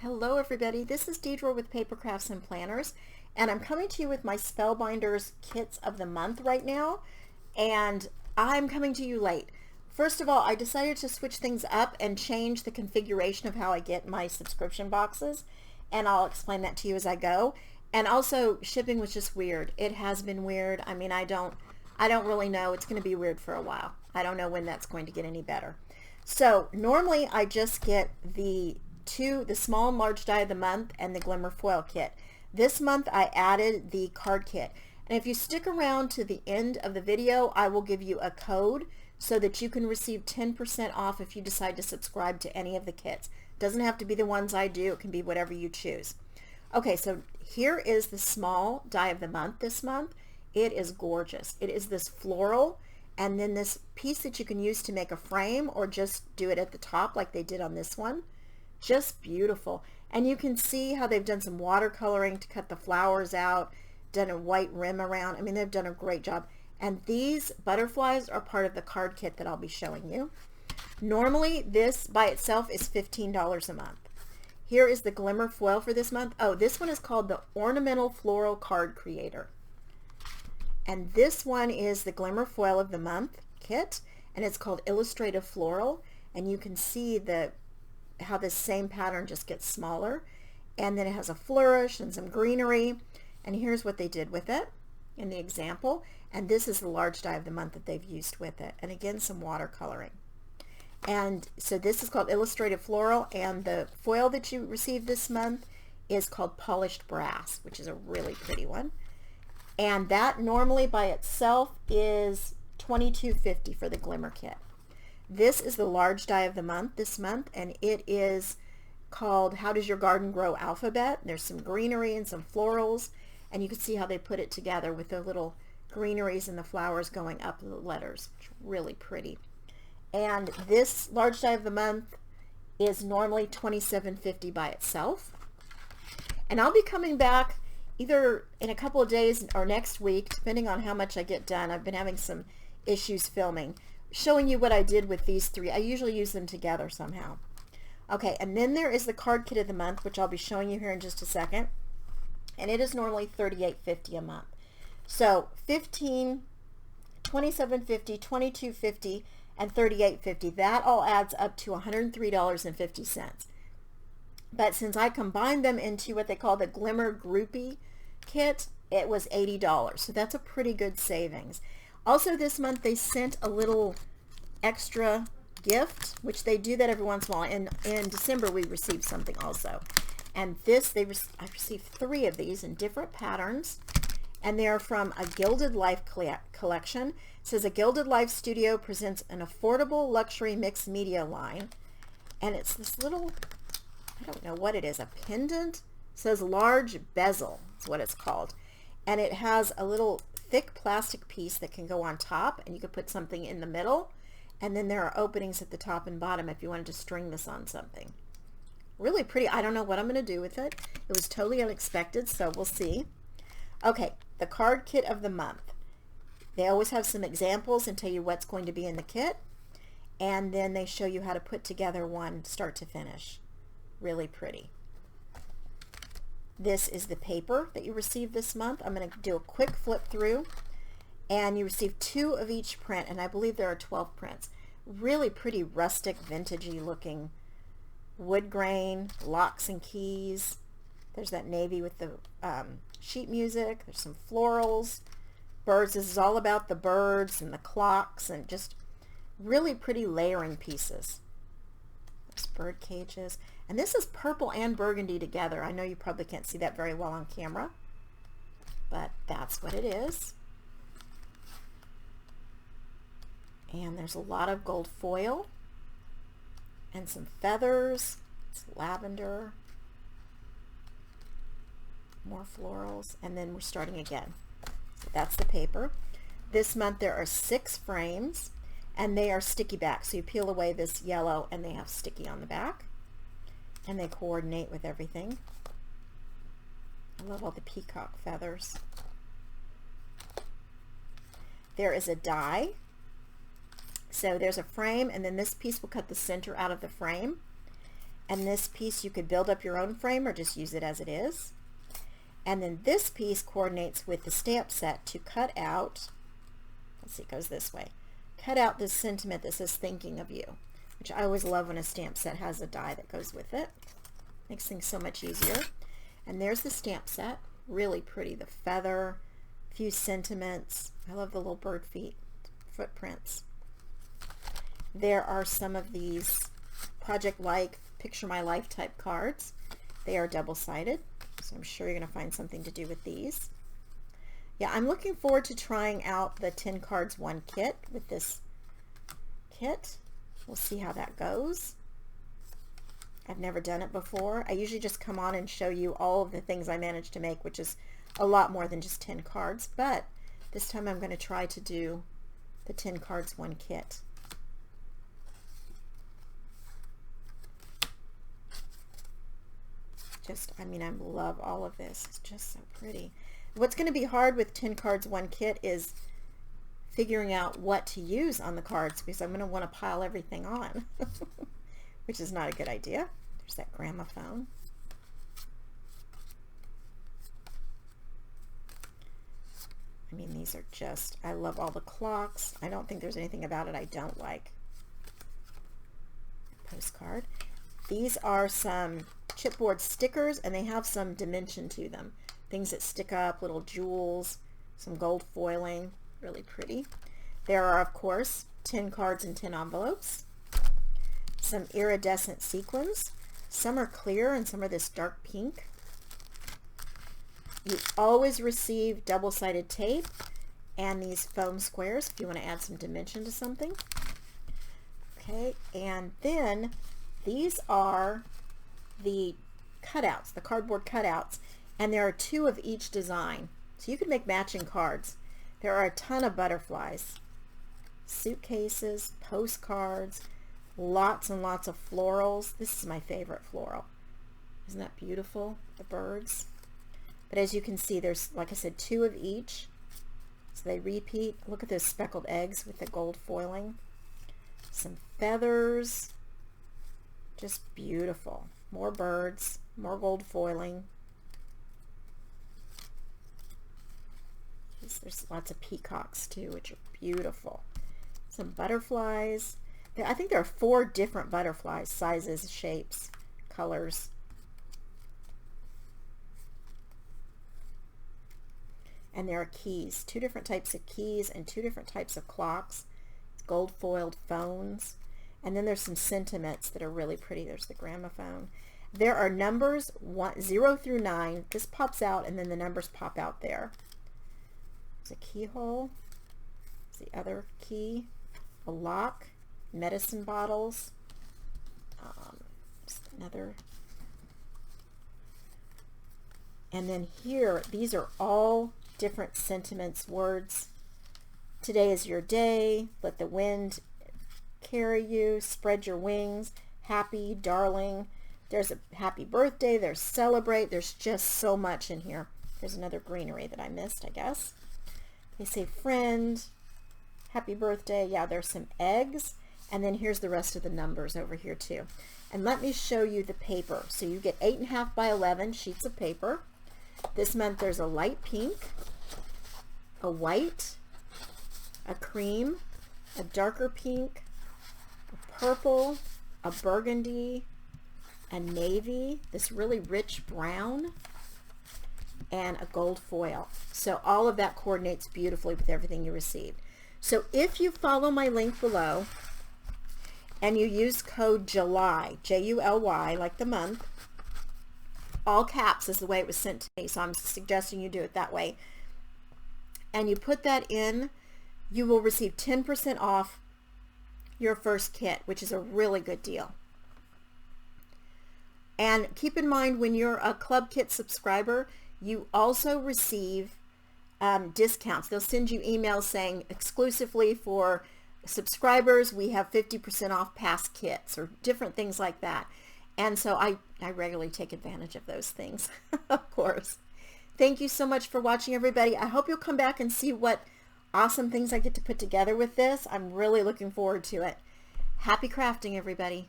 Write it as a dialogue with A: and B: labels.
A: Hello everybody, this is Dedra with Paper Crafts and Planners, and I'm coming to you with my Spellbinders kits of the month right now, and I'm coming to you late. First of all, I decided to switch things up and change the configuration of how I get my subscription boxes, and I'll explain that to you as I go. And also, shipping was just weird. It has been weird. I mean, I don't really know. It's going to be weird for a while. I don't know when that's going to get any better. So normally I just get the small and large die of the month and the Glimmer foil kit. This month I added the card kit, and if you stick around to the end of the video, I will give you a code so that you can receive 10% off if you decide to subscribe to any of the kits. It doesn't have to be the ones I do, it can be whatever you choose. Okay, so here is the small die of the month this month. It is gorgeous. It is this floral, and then this piece that you can use to make a frame or just do it at the top like they did on this one. Just beautiful. And you can see how they've done some watercoloring to cut the flowers out, done a white rim around. I mean, they've done a great job. And these butterflies are part of the card kit that I'll be showing you. Normally this by itself is $15 a month. Here is the Glimmer foil for this month. Oh, this one is called the Ornamental Floral Card Creator. And this one is the Glimmer foil of the month kit, and it's called Illustrative Floral. And you can see how this same pattern just gets smaller, and then it has a flourish and some greenery, and here's what they did with it in the example. And this is the large die of the month that they've used with it, and again some watercoloring. And so this is called Illustrative Floral, and the foil that you received this month is called Polished Brass, which is a really pretty one, and that normally by itself is $22.50 for the Glimmer kit. This is the large die of the month this month, and it is called How Does Your Garden Grow Alphabet. There's some greenery and some florals, and you can see how they put it together with the little greeneries and the flowers going up the letters. It's really pretty. And this large die of the month is normally $27.50 by itself. And I'll be coming back either in a couple of days or next week, depending on how much I get done. I've been having some issues filming, showing you what I did with these three. I usually use them together somehow. Okay, and then there is the card kit of the month, which I'll be showing you here in just a second, and it is normally $38.50 a month. So $15, $27.50, $22.50, and $38.50. That all adds up to $103.50. But since I combined them into what they call the Glimmer Groupie kit, it was $80. So that's a pretty good savings. Also this month they sent a little extra gift, which they do that every once in a while. In December we received something also. And this, I received 3 of these in different patterns. And they are from a Gilded Life collection. It says, a Gilded Life studio presents an affordable luxury mixed media line. And it's this little, I don't know what it is, a pendant? It says large bezel is what it's called. And it has a little thick plastic piece that can go on top, and you could put something in the middle, and then there are openings at the top and bottom if you wanted to string this on something. Really pretty. I don't know what I'm going to do with it. It was totally unexpected, so we'll see. Okay, the card kit of the month. They always have some examples and tell you what's going to be in the kit, and then they show you how to put together one start to finish. Really pretty. This is the paper that you received this month. I'm going to do a quick flip through, and you receive 2 of each print, and I believe there are 12 prints. Really pretty rustic, vintagey looking wood grain, locks and keys. There's that navy with the sheet music. There's some florals, birds. This is all about the birds and the clocks, and just really pretty layering pieces. There's bird cages. And this is purple and burgundy together. I know you probably can't see that very well on camera, but that's what it is. And there's a lot of gold foil and some feathers. It's lavender, more florals, and then we're starting again. So that's the paper. This month there are 6 frames, and they are sticky back. So you peel away this yellow, and they have sticky on the back. And they coordinate with everything. I love all the peacock feathers. There is a die. So there's a frame, and then this piece will cut the center out of the frame. And this piece you could build up your own frame or just use it as it is. And then this piece coordinates with the stamp set to cut out, let's see, it goes this way, cut out this sentiment that says thinking of you, which I always love when a stamp set has a die that goes with it. Makes things so much easier. And there's the stamp set, really pretty. The feather, a few sentiments. I love the little bird feet, footprints. There are some of these project-like, picture my life type cards. They are double-sided, so I'm sure you're going to find something to do with these. Yeah, I'm looking forward to trying out the 10 cards 1 kit with this kit. We'll see how that goes. I've never done it before. I usually just come on and show you all of the things I managed to make, which is a lot more than just 10 cards, but this time I'm going to try to do the 10 cards 1 kit. I mean, I love all of this. It's just so pretty. What's going to be hard with 10 cards 1 kit is figuring out what to use on the cards, because I'm going to want to pile everything on, which is not a good idea. There's that gramophone. I mean, these are just, I love all the clocks. I don't think there's anything about it I don't like. Postcard. These are some chipboard stickers, and they have some dimension to them. Things that stick up, little jewels, some gold foiling, really pretty. There are, of course, 10 cards and 10 envelopes. Some iridescent sequins. Some are clear and some are this dark pink. You always receive double-sided tape and these foam squares if you want to add some dimension to something. Okay, and then these are the cutouts, the cardboard cutouts, and there are 2 of each design. So you could make matching cards. There are a ton of butterflies, suitcases, postcards, lots and lots of florals. This is my favorite floral. Isn't that beautiful? The birds. But as you can see, there's, like I said, 2 of each. So they repeat. Look at those speckled eggs with the gold foiling. Some feathers. Just beautiful. More birds, more gold foiling. There's lots of peacocks too, which are beautiful. Some butterflies. I think there are 4 different butterflies, sizes, shapes, colors. And there are keys, 2 different types of keys and 2 different types of clocks. Gold foiled phones. And then there's some sentiments that are really pretty. There's the gramophone. There are numbers 0 through 9. This pops out and then the numbers pop out there. There's a keyhole. There's the other key. A lock. Medicine bottles. Just another. And then here, these are all different sentiments, words. Today is your day. Let the wind carry you. Spread your wings. Happy, darling. There's a happy birthday. There's celebrate. There's just so much in here. There's another greenery that I missed, I guess. They say friend, happy birthday. Yeah, there's some eggs. And then here's the rest of the numbers over here too. And let me show you the paper. So you get 8.5 by 11 sheets of paper. This month there's a light pink, a white, a cream, a darker pink, a purple, a burgundy, a navy, this really rich brown, and a gold foil. So all of that coordinates beautifully with everything you received. So if you follow my link below and you use code JULY, J-U-L-Y, like the month, all caps is the way it was sent to me, so I'm suggesting you do it that way, and you put that in, you will receive 10% off your first kit, which is a really good deal. And keep in mind, when you're a Club Kit subscriber, you also receive discounts. They'll send you emails saying exclusively for subscribers we have 50% off past kits or different things like that. And so I regularly take advantage of those things, of course. Thank you so much for watching, everybody. I hope you'll come back and see what awesome things I get to put together with this. I'm really looking forward to it. Happy crafting, everybody.